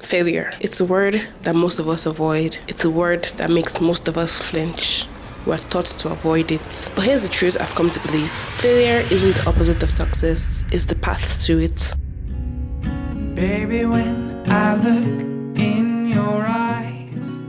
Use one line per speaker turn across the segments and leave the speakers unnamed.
Failure. It's a word that most of us avoid. It's a word that makes most of us flinch. We're taught to avoid it. But here's the truth I've come to believe. Failure isn't the opposite of success, it's the path to it.
Baby, when I look in your eyes.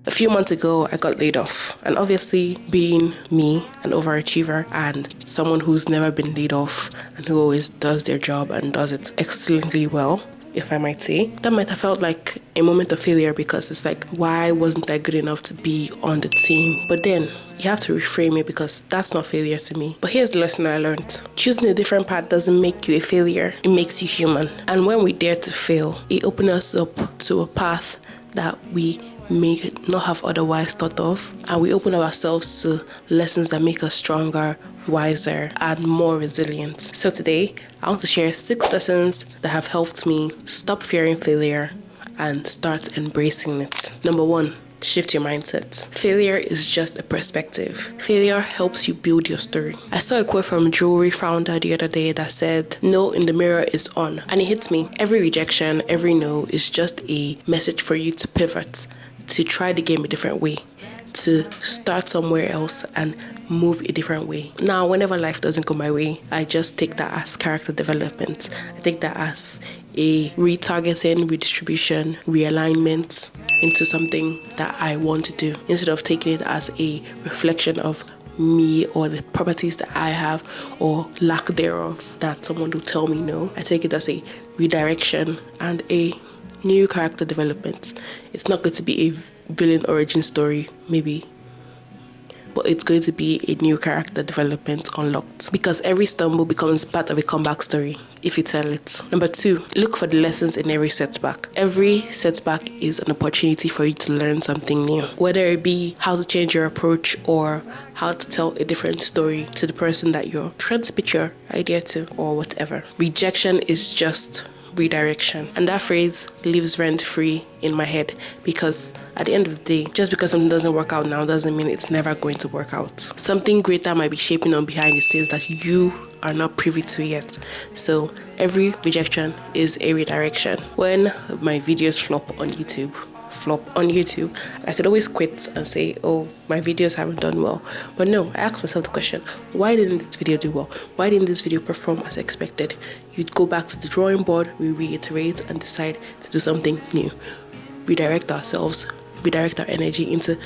A few months ago, I got laid off. And obviously, being me, an overachiever, and someone who's never been laid off and who always does their job and does it excellently well, if I might say, that might have felt like a moment of failure, because it's like, why wasn't I good enough to be on the team? But then you have to reframe it, because that's not failure to me. But here's the lesson I learned. Choosing a different path doesn't make you a failure. It makes you human. And when we dare to fail, it opens us up to a path that we may not have otherwise thought of, and we open ourselves to lessons that make us stronger, wiser, and more resilient. So today, I want to share 6 lessons that have helped me stop fearing failure and start embracing it. Number 1, shift your mindset. Failure is just a perspective. Failure helps you build your story. I saw a quote from a jewelry founder the other day that said, "No in the mirror is on." And it hits me. Every rejection, every no is just a message for you to pivot, to try the game a different way, to start somewhere else and move a different way. Now, whenever life doesn't go my way, I just take that as character development. I take that as a retargeting, redistribution, realignment into something that I want to do, instead of taking it as a reflection of me or the properties that I have or lack thereof that someone will tell me no. I take it as a redirection and a new character development. It's not going to be a villain origin story, maybe, but it's going to be a new character development unlocked, because every stumble becomes part of a comeback story if you tell it. Number 2, look for the lessons in every setback. Every setback is an opportunity for you to learn something new, whether it be how to change your approach or how to tell a different story to the person that you're trying to pitch your idea to, or whatever. Rejection is just redirection, and that phrase lives rent free in my head, because at the end of the day, just because something doesn't work out now doesn't mean it's never going to work out. Something greater might be shaping on behind the scenes that you are not privy to yet. So every rejection is a redirection. When my videos flop on YouTube, I could always quit and say, oh, my videos haven't done well. But no, I asked myself the question, why didn't this video do well? Why didn't this video perform as expected? You'd go back to the drawing board, we reiterate and decide to do something new. Redirect ourselves, redirect our energy into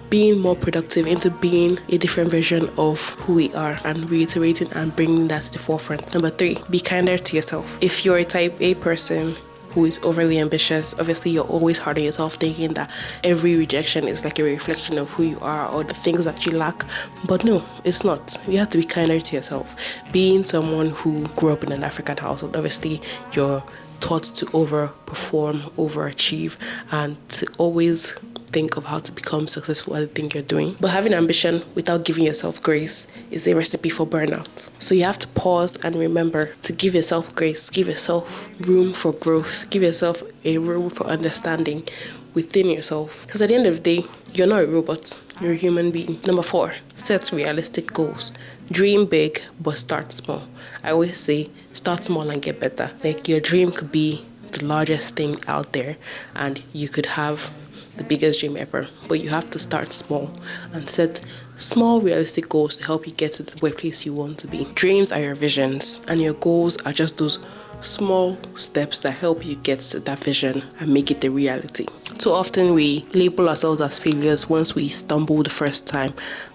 being more productive, into being a different version of who we are, and reiterating and bringing that to the forefront. Number 3, be kinder to yourself. If you're a type A person who is overly ambitious, obviously you're always hard on yourself, thinking that every rejection is like a reflection of who you are or the things that you lack. But no, it's not. You have to be kinder to yourself. Being someone who grew up in an African household, obviously you're taught to overperform, overachieve, and to always think of how to become successful at the thing you're doing. But having ambition without giving yourself grace is a recipe for burnout. So you have to pause and remember to give yourself grace, give yourself room for growth, give yourself a room for understanding within yourself. Because at the end of the day, you're not a robot, you're a human being. Number 4, set realistic goals. Dream big, but start small. I always say, start small and get better. Like, your dream could be the largest thing out there, and you could have the biggest dream ever, but you have to start small and set small realistic goals to help you get to the place you want to be. Dreams are your visions, and your goals are just those small steps that help you get to that vision and make it a reality. Too often we label ourselves as failures once we stumble the first time,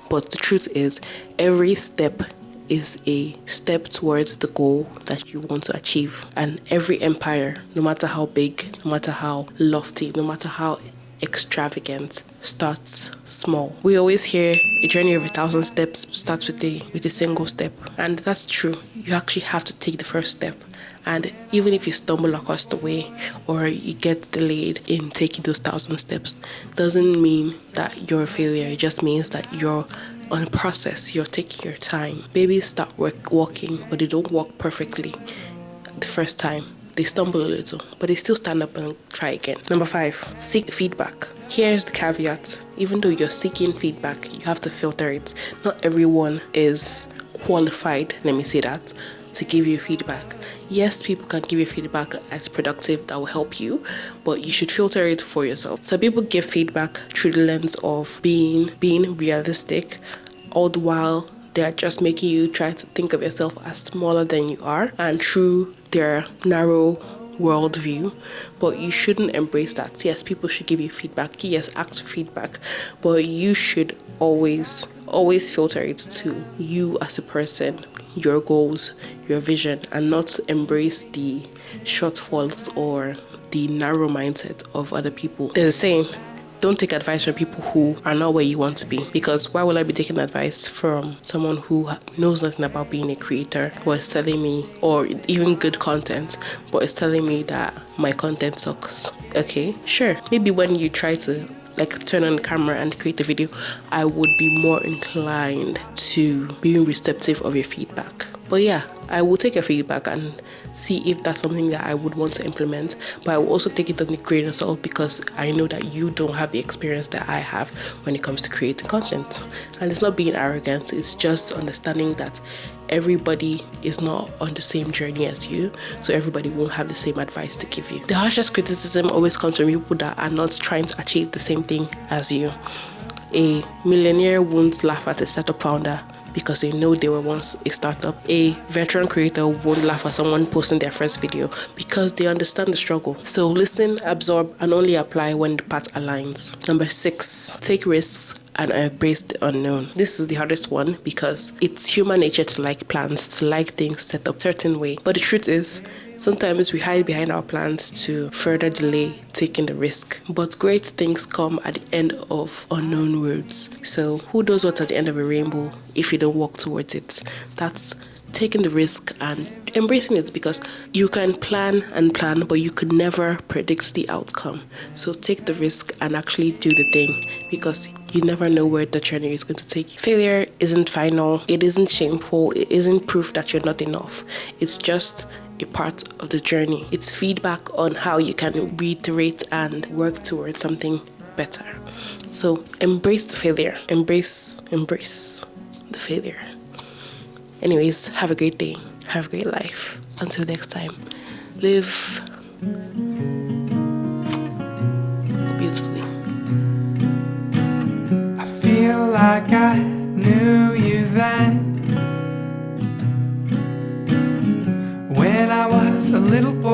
but the truth is every step is a step towards the goal that you want to achieve. And every empire, no matter how big, no matter how lofty, no matter how extravagant, starts small. We always hear a journey of 1,000 steps starts with a single step, and that's true. You actually have to take the first step. And even if you stumble across the way or you get delayed in taking those 1,000 steps, doesn't mean that you're a failure. It just means that you're on a process. You're taking your time. Babies start walking, but they don't walk perfectly the first time. They stumble a little, but they still stand up and try again. Number 5, seek feedback. Here's the caveat. Even though you're seeking feedback, you have to filter it. Not everyone is qualified, let me say that, to give you feedback. Yes, people can give you feedback that's productive, that will help you, but you should filter it for yourself. Some people give feedback through the lens of being realistic, all the while they're just making you try to think of yourself as smaller than you are, and through their narrow worldview. But you shouldn't embrace that. Yes, people should give you feedback. Yes, ask for feedback, but you should always filter it to you as a person, your goals, your vision, and not embrace the shortfalls or the narrow mindset of other people. There's a saying, don't take advice from people who are not where you want to be, because why will I be taking advice from someone who knows nothing about being a creator, or is telling me, or even good content, but is telling me that my content sucks? Okay, sure, maybe when you try to turn on the camera and create a video, I would be more inclined to being receptive of your feedback. But yeah, I will take your feedback and see if that's something that I would want to implement. But I will also take it on the grain of salt, because I know that you don't have the experience that I have when it comes to creating content. And it's not being arrogant, it's just understanding that everybody is not on the same journey as you, so everybody won't have the same advice to give you. The harshest criticism always comes from people that are not trying to achieve the same thing as you. A millionaire won't laugh at a startup founder because they know they were once a startup. A veteran creator won't laugh at someone posting their first video because they understand the struggle. So listen, absorb, and only apply when the path aligns. Number 6, take risks and embrace the unknown. This is the hardest one because it's human nature to like plans, to like things set up a certain way. But the truth is, sometimes we hide behind our plans to further delay taking the risk. But great things come at the end of unknown roads. So who knows what's at the end of a rainbow if you don't walk towards it? That's taking the risk and embracing it, because you can plan, but you could never predict the outcome. So take the risk and actually do the thing, because you never know where the journey is going to take you. Failure isn't final, it isn't shameful, it isn't proof that you're not enough. It's just a part of the journey. It's feedback on how you can reiterate and work towards something better. So embrace the failure. Embrace the failure. Anyways, have a great day. Have a great life. Until next time, live beautifully.
I feel like I knew you then, when I was a little boy.